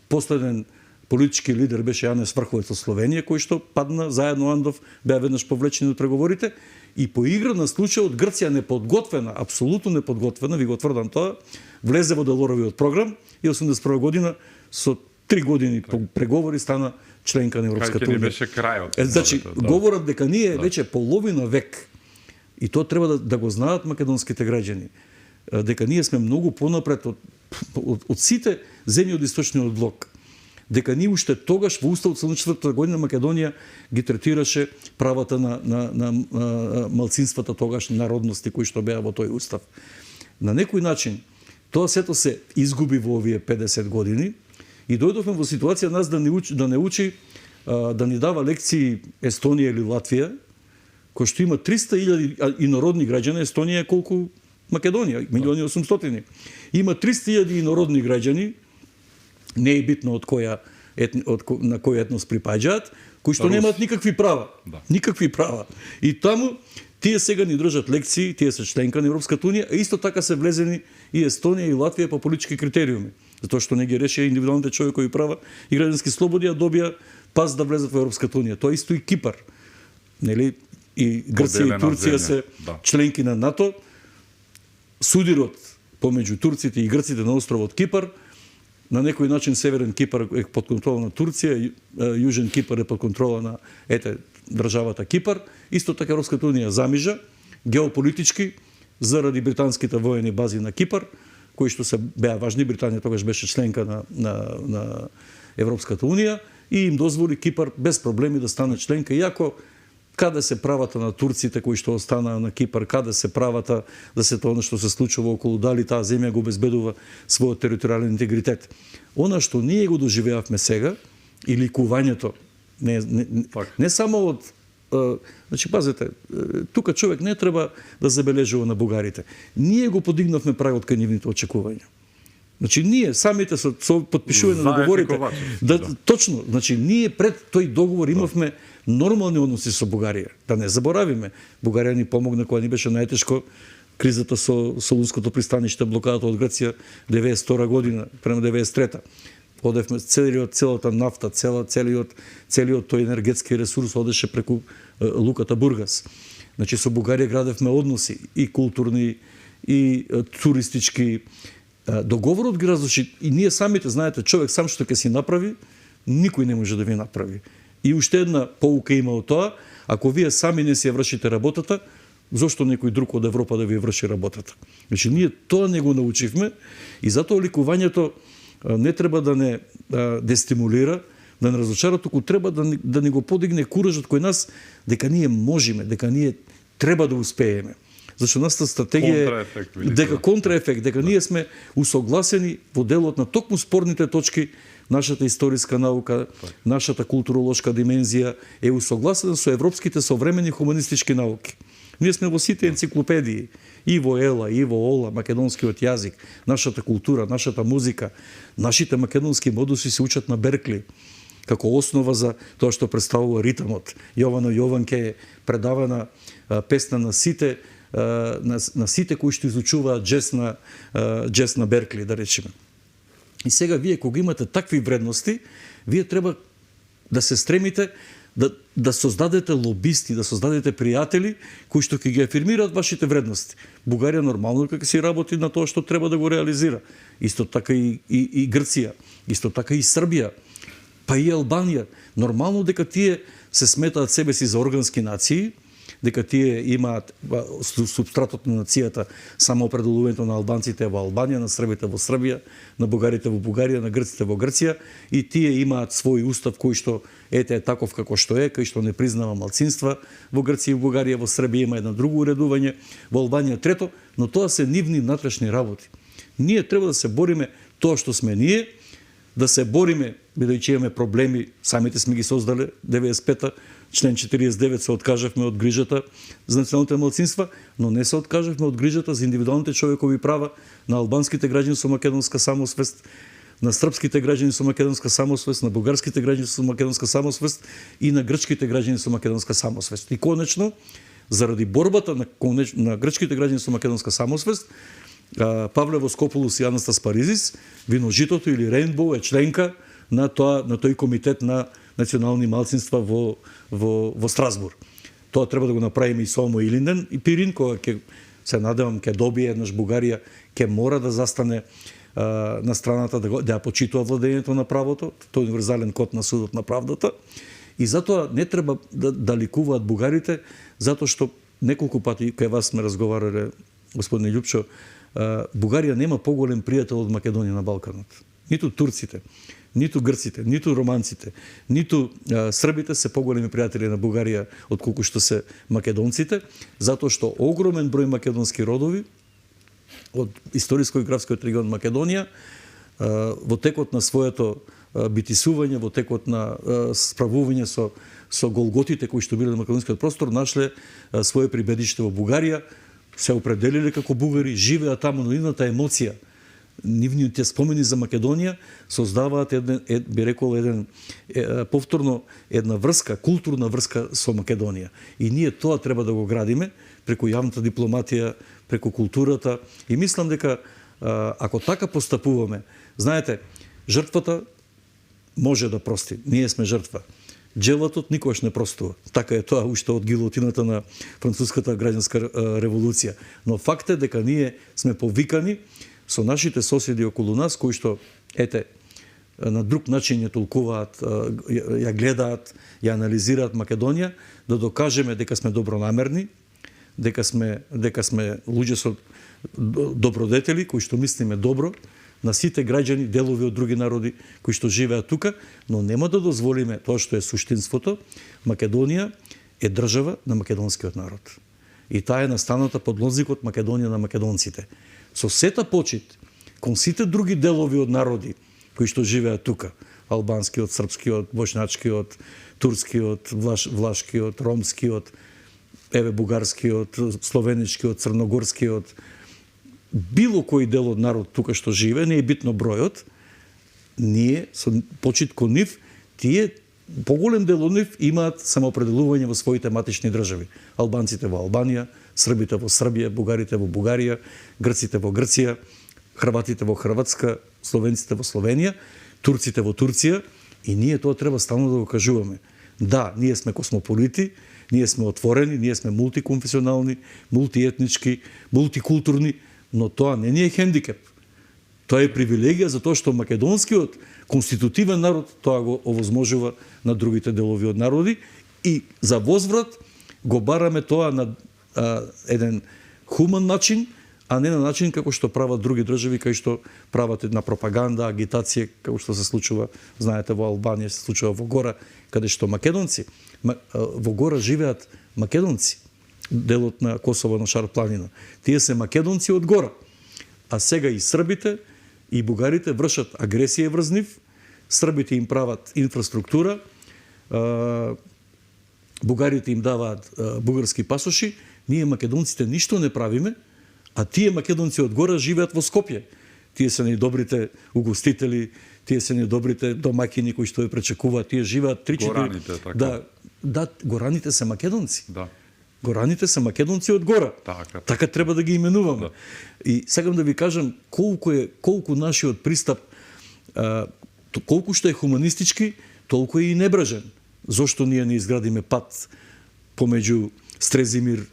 Последен политички лидер беше Јанес Врховец од Словенија, кој што падна заедно Андов, беа веднаш повлечени од преговорите. И по игра на случајот Грција неподготвена, апсолутно неподготвена, ви го тврдам тоа, влезе во Делоровиот програм и 81 година со 3 години преговори стана членка на Европската унија. Кај беше крајот. Значи, говорат дека ние веќе половина век, и тоа треба да го знаат македонските граѓани, дека ние сме многу понапред од сите земји од источниот блок. Дека ние уште тогаш во Уставот 74 година Македонија ги третираше правата на малцинствата тогаш, народности кои што беа во тој устав. На некој начин тоа сето се изгуби во овие 50 години и дојдовме во ситуација нас да не учи да ни дава лекции Естонија или Латвија, кој што има 300.000 инородни граѓани. Естонија е колку Македонија, 1.800.000. Има 300.000 инородни граѓани, не е битно од на кој етнос припаѓаат, кои што немаат никакви права. Да. Никакви права. И таму тие сега ни држат лекции, тие се членка на Европската унија, а исто така се влезени и Естонија и Латвија по политички критериуми, затоа што не ги решија индивидуалните човекови права и граѓански слободи, а добија пас да влезат во Европската унија. Тоа исто и Кипар. Нели? И Грција и Турција се членки на НАТО. Судирот помеѓу турците и грците на островот Кипар, на некој начин Северен Кипар е под контрола на Турција, Јужен Кипар е под контрола на државата Кипар. Исто така Европската унија замижа геополитички заради британските воени бази на Кипар, кои што се беа важни. Британија тогаш беше членка на Европската унија и им дозволи Кипар без проблеми да стане членка, иако каде се правата на турците кои што останаа на Кипар, каде се правата да се тоа што се случува околу, дали таа земја го обезбедува својот територијален интегритет. Она што ние го доживеавме сега и ликувањето не само од значи пазете, тука човек не треба да забележува на бугарите. Ние го подигнавме прагот кај нивните очекувања. Значи ние самите со потпишување на договорите, точно, значи ние пред тој договор имавме нормални односи со Бугарија. Да не заборавиме, Бугарија ни помогна кога ни беше најтешко кризата со Солунското пристаниште, блокадата од Грција 92 година према 93-та. Одевме целата нафта, целиот тој енергетски ресурс одеше преку луката Бургас. Значи со Бугарија градевме односи и културни и туристички. Договорот ги разлучи и ние самите, знаете, човек сам што ќе си направи, никој не може да ви направи. И уште една поука има од тоа, ако вие сами не си ја вршите работата, зошто некој друг од Европа да ви врши работата? Значи ние тоа не го научивме и затоа ликувањето не треба да не дестимулира, да не разочара, туку треба да ни го подигне куражот кој нас дека ние можеме, дека ние треба да успееме. Зашто нашата стратегија е дека контраефект, дека ние сме усогласени во делот на токму спорните точки. Нашата историска наука, нашата културолошка димензија е усогласена со европските современи хуманистички науки. Ние сме во сите енциклопедии, и во Ела, и во Ола, македонскиот јазик, нашата култура, нашата музика, нашите македонски модуси се учат на Беркли, како основа за тоа што представува ритмот. Јовано Јованке е предавана песна на сите кои што изучуваат джез на Беркли, да речеме. И сега вие кога имате такви вредности, вие треба да се стремите да создадете лобисти, да создадете пријатели кои што ќе ги афирмираат вашите вредности. Бугарија нормално како си работи на тоа што треба да го реализира. Исто така и Грција, исто така и Србија, па и Албанија. Нормално дека тие се сметаат себе си за органски нации, дека тие имаат субстратот на нацијата само определувањето на албанците во Албанија, на србите во Србија, на бугарите во Бугарија, на грците во Грција, и тие имаат свој устав кој што е таков како што е, кој што не признава малцинства во Грција и Бугарија, во Србија има едно друго уредување, во Албанија трето, но тоа се нивни внатрешни работи. Ние треба да се бориме тоа што сме ние, да се бориме, бидејќи имаме проблеми, самите сме ги создале 95-та, член 49 се откажавме од грижата за националните малцинства, но не се откажавме од грижата за индивидуалните човекови права на албанските граѓани со македонска самосвест, на српските граѓани со македонска самосвест, на бугарските граѓани со македонска самосвест и на грчките граѓани со македонска самосвест. И конечно, заради борбата на грчките граѓани со македонска самосвест, Павле Воскополус и Анастас Паризис, Виножитото или Рейнбоу е членка на тој комитет на национални малцинства во Страсбург. Тоа треба да го направиме и Сомо Илинден и Пирин, кога ќе се надевам ќе добие еднаш Бугарија, ќе мора да застане на страната да ја почитува владењето на правото, тој универзален код на судот на правдата. И затоа не треба да ликуваат бугарите, затоа што неколку пати кај вас сме разговарале, господине Љупчо, Бугарија нема поголем пријател од Македонија на Балканот. Ниту турците, ниту грците, ниту романците, ниту србите се поголеми пријатели на Бугарија отколку што се македонците, затоа што огромен број македонски родови од историско-географскиот регион Македонија во текот на своето битисување, во текот на справување со голготите кои што биле на македонскиот простор, нашле свое прибедиште во Бугарија, се определиле како бугари, живеат таму, но нивната емоција, нивните спомени за Македонија создаваат би рекол повторно една врска, културна врска со Македонија. И ние тоа треба да го градиме преку јавната дипломатија, преку културата. И мислам дека ако така постапуваме, знаете, жртвата може да прости. Ние сме жртва. Джелатот никогаш не простува. Така е тоа уште од гилотината на француската граѓанска револуција. Но факт е дека ние сме повикани со нашите соседи околу нас, кои што, на друг начин ја толкуваат, ја гледаат, ја анализираат Македонија, да докажеме дека сме добронамерни, дека сме луѓе со добродетели, кои што мислиме добро на сите граѓани, делови од други народи кои што живеат тука, но нема да дозволиме тоа што е суштинството. Македонија е држава на македонскиот народ. И таа е настаната под лозникот Македонија на македонците. Со сета почит кон сите други делови од народи кои што живеат тука, албанскиот, српскиот, бошњачкиот, турскиот, влашкиот, ромскиот, бугарскиот, словеничкиот, црногорскиот, било кој дел од народ тука што живее, не е битно бројот, ние со почит кон нив, тие поголем дел од нив имаат самоопределување во своите матични држави. Албанците во Албанија, србите во Србија, бугарите во Бугарија, грците во Грција, хрватите во Хрватска, словенците во Словенија, турците во Турција, и ние тоа треба стално да го кажуваме. Да, ние сме космополити, ние сме отворени, ние сме мултиконфесионални, мултиетнички, мултикултурни, но тоа не ни е хендикеп. Тоа е привилегија затоа што македонскиот конститутивен народ тоа го овозможува на другите делови од народи и за возврат го бараме тоа на еден хуман начин, а не на начин како што прават други држави, кај што прават една пропаганда, агитација, како што се случува, знаете, во Албанија, се случува во Гора, каде што македонци, во Гора живеат македонци, делот на Косово на Шар планина. Тие се македонци од Гора. А сега и србите и бугарите вршат агресија врз нив, србите им прават инфраструктура, бугарите им даваат бугарски пасоши, ние македонците ништо не правиме, а тие македонци од Гора живеат во Скопје. Тие се најдобрите угостители, тие се најдобрите домаќини кои што ја пречекуваат, тие живеат 3-4... Гораните, така. Да, гораните се македонци. Да. Гораните се македонци од Гора. Така треба да ги именуваме. Да. И сакам да ви кажам колку нашиот пристап, колку што е хуманистички, толку е и небрежен. Зошто ние не изградиме пат помеѓу Стрезимир,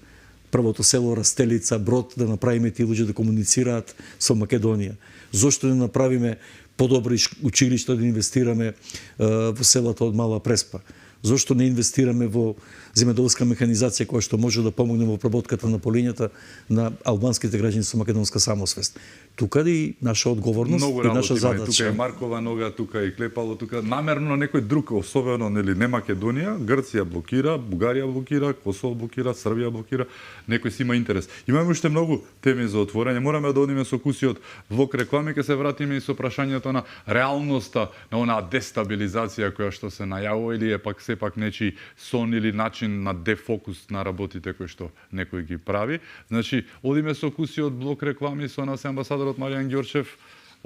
првото село Растелица, Брод, да направиме тие луѓе да комуницираат со Македонија? Зошто не направиме подобри училишта, да инвестираме во селата од Мала Преспа? Зошто не инвестираме во земјоделска механизација која што може да помогне во обработката на полињата на албанските граѓани со македонска самосвест? Тука и наша одговорност и наша задача. Тука е Маркова нога, тука е Клепало, тука намерно некој друг, особено не Македонија, Грција блокира, Бугарија блокира, Косово блокира, Србија блокира, некој си има интерес. Имаме уште многу теми за отворање, мораме да одиме со кусиот влог реклами, ќе се вратиме и со прашањето на реалноста на онаа дестабилизација која што се најавува или е пак сепак нечи сон или начин на дефокус на работите кои што некој ги прави. Значи, одиме со куси од блок реклами со нас амбасадорот Маријан Ѓорчев.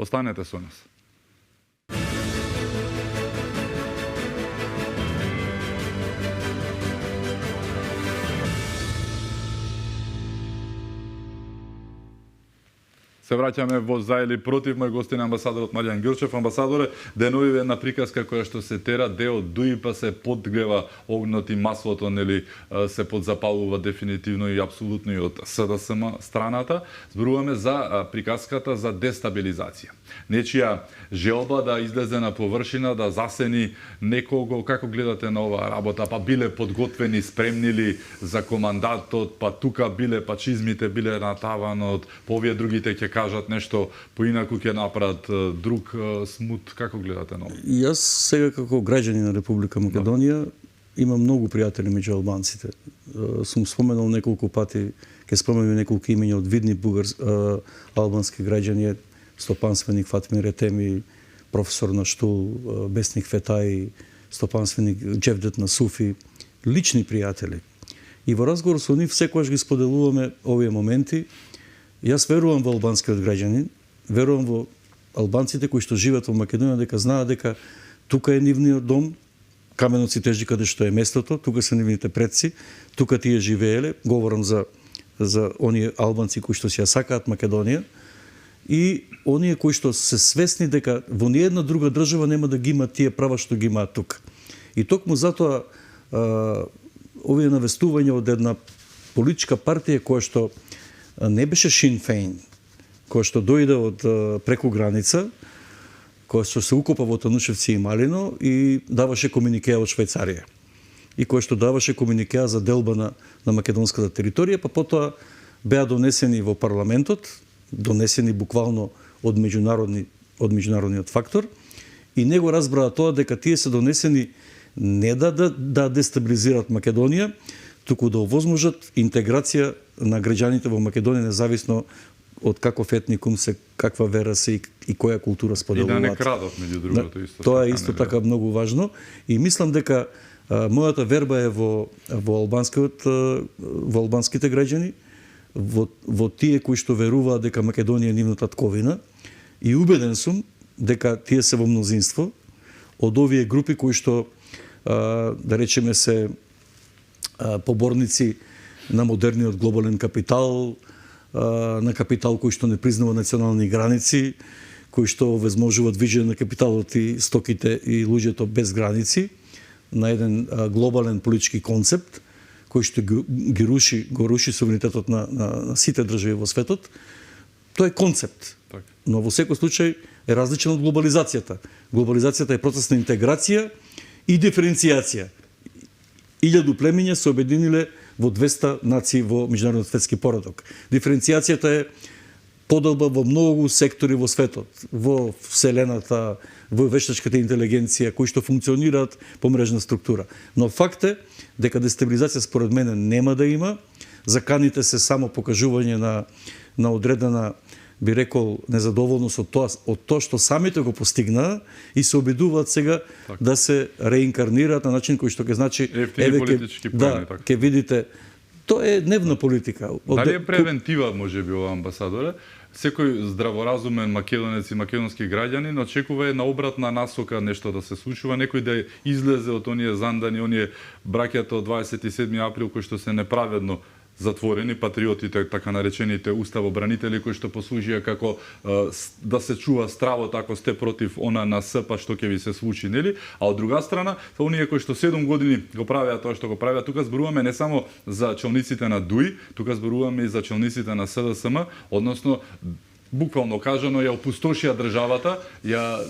Останете со нас. Се враќаме во за или против. Мој гостин амбасадорот Маријан Ѓорчев. Амбасадоре, деновиве една приказка која што се тера дел дуи па се подгрева огнот и маслото, нели се подзапалува дефинитивно и апсолутно и од СДСМ страната. Зборуваме за приказката за дестабилизација. Нечија желба да излезе на површина, да засени некого. Како гледате на оваа работа? Па биле подготвени, спремни ли за командатот, па тука биле пачизмите, биле на таванот, па овие другите ќе кажат нешто поинаку, ќе направат друг смут. Како гледате на ова? Јас сега како граѓанин на Република Македонија имам многу пријатели меѓу албанците. Сум споменал неколку пати, ќе споменам неколку имења од видни албански граѓани: стопанственик Фатмир Етеми, професор на Штул, Бесник Фетаи, стопанственик Џевдет на Суфи, лични пријатели. И во разговор со нив секогаш ги споделуваме овие моменти. Јас верувам во албанскиот граѓанин, верувам во албанците кои што живеат во Македонија, дека знаат дека тука е нивниот дом, Камено Цитежи каде што е местото, тука се нивните предци, тука тие живееле. Говорам за оние албанци кои што си ја сакаат Македонија и оние кои што се свесни дека во ниедна друга држава нема да ги имаат тие права што ги имаат тука. И токму затоа овие навестувања од една политичка партија која што не беше Шин Фейн, која што дојде од преку граница, која што се укопа во Танушевци и Малино и даваше комуникеа од Швајцарија. И која што даваше комуникеа за делба на македонската територија, па потоа беа донесени во парламентот, донесени буквално од меѓународниот фактор, и него разбраа тоа дека тие се донесени не да дестабилизираат Македонија, туку да овозможат интеграција на граѓаните во Македонија, независно од каков етникум се, каква вера се и која култура споделуваат. И да не крадат, меѓу другото, исто. Тоа е исто така многу важно. И мислам дека мојата верба е во албанските граѓани, во тие кои што веруваат дека Македонија е нивна татковина, и убеден сум дека тие се во мнозинство од овие групи кои што, да речеме, се поборници на модерниот глобален капитал, на капитал кој што не признава национални граници, кој што овозможува движење на капиталот и стоките и луѓето без граници, на еден глобален политички концепт кој што го руши суверенитетот на сите држави во светот. Тоа е концепт. Так. Но во секој случај е различен од глобализацијата. Глобализацијата е процес на интеграција и диференцијација. 1000 племиња се обединиле во 200 нации во меѓународниот светски поредок. Диференцијацијата е подолба во многу сектори во светот, во вселената, во вештачката интелигенција, кои што функционираат по мрежна структура. Но факт е дека дестабилизација според мене нема да има. Заканите се само покажување на одредена, би рекол, незадоволност од тоа што самите го постигнаа и се обидуваат сега да се реинкарнираат на начин кој што ќе значи ќе видите, тоа е дневна политика. Дали е превентива, можеби, ова, амбасадоре? Секој здраворазумен македонец и македонски граѓанин очекува една обратна насока нешто да се случува, некој да излезе од оние зандани, оние браќата од 27 април кои што се неправедно затворени, патриотите, така наречените уставобранители, кои што послужија како да се чува стравот ако сте против ОННС, па што ќе ви се случи, нели? А од друга страна, оние кои што 7 години го правеа тоа што го правеа, тука зборуваме не само за челниците на ДУИ, тука зборуваме и за челниците на СДСМ, односно, буквално кажано, ја опустошија државата, ја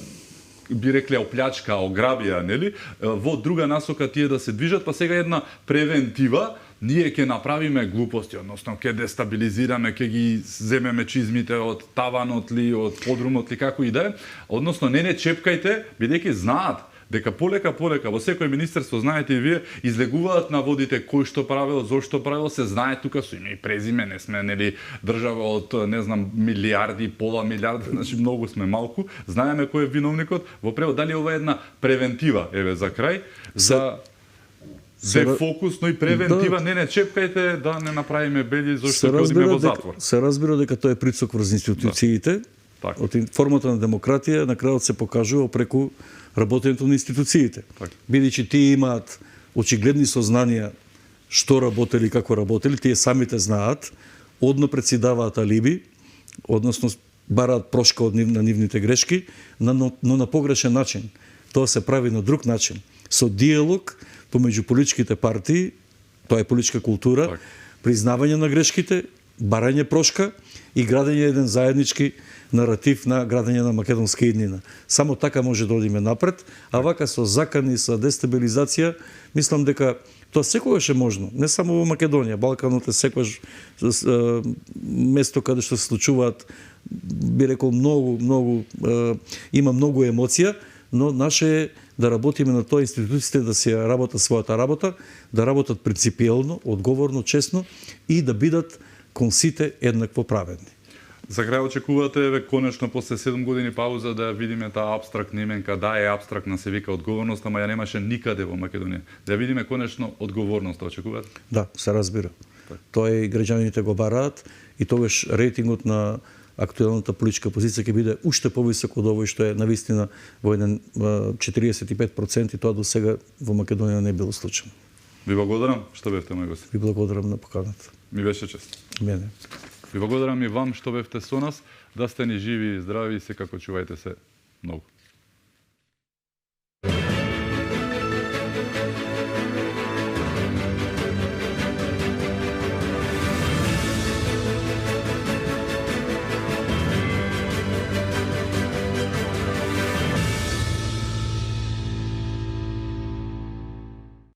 би рекле оплячка, ограбија, нели? Во друга насока тие да се движат, па сега една превентива, ние ќе направиме глупости, односно ќе дестабилизираме, ќе ги земеме чизмите од таванот ли, од подрумот ли, како и да е. Односно не чепкајте, бидејќи знаат дека полека во секој министерство, знаете и вие, излегуваат на водите кој што правил, зошто правил, се знае тука со име и презиме, не сме нели држава од не знам милиарди, пола милиарди, значи многу сме малку, знаеме кој е виновникот. Во превод, дали ова е една превентива, еве за крај, за дефокусно и превентива, не чепкајте да не направиме бели зашто ќе одиме во затвор. Се разбира дека тоа е притисок врз институциите. Така. Од формата на демократија на крајот се покажува преку работењето на институциите. Така. Бидејќи тие имаат очигледни сознанија што работели и како работели, тие самите знаат, одно председаваат алиби, односно бараат прошка од на нивните грешки, но на погрешен начин. Тоа се прави на друг начин, со диалог помеѓу политичките партии, тоа е политичка култура, Так. признавање на грешките, барање прошка и градење еден заеднички наратив на градење на македонска иднина. Само така може да одиме напред, а вака со закани, со дестабилизација, мислам дека тоа секогаш е можно, не само во Македонија, Балканот е секогаш место каде што се случуваат, би рекол, има многу емоција, но наше е да работиме на тоа институциите да се работат својата работа, да работат принципиелно, одговорно, честно и да бидат кон сите еднакво праведни. За крај очекувате еве конечно после 7 години пауза да видиме таа апстрактна именка, да е апстрактна се вика одговорност, ама ја немаше никаде во Македонија. Да видиме конечно одговорност, очекувате? Да, се разбира. Тоа и граѓаните го бараат и тогаш рейтингот на актуелната политичка позиција ќе биде уште повисок од овој што е навистина во еден 45% и тоа до сега во Македонија не било случајно. Ви благодарам што бевте мој гост. Ви благодарам на поканата. Ми беше чест. Мене. Ви благодарам и вам што бевте со нас, да сте ни живи и здрави и секако чувајте се многу.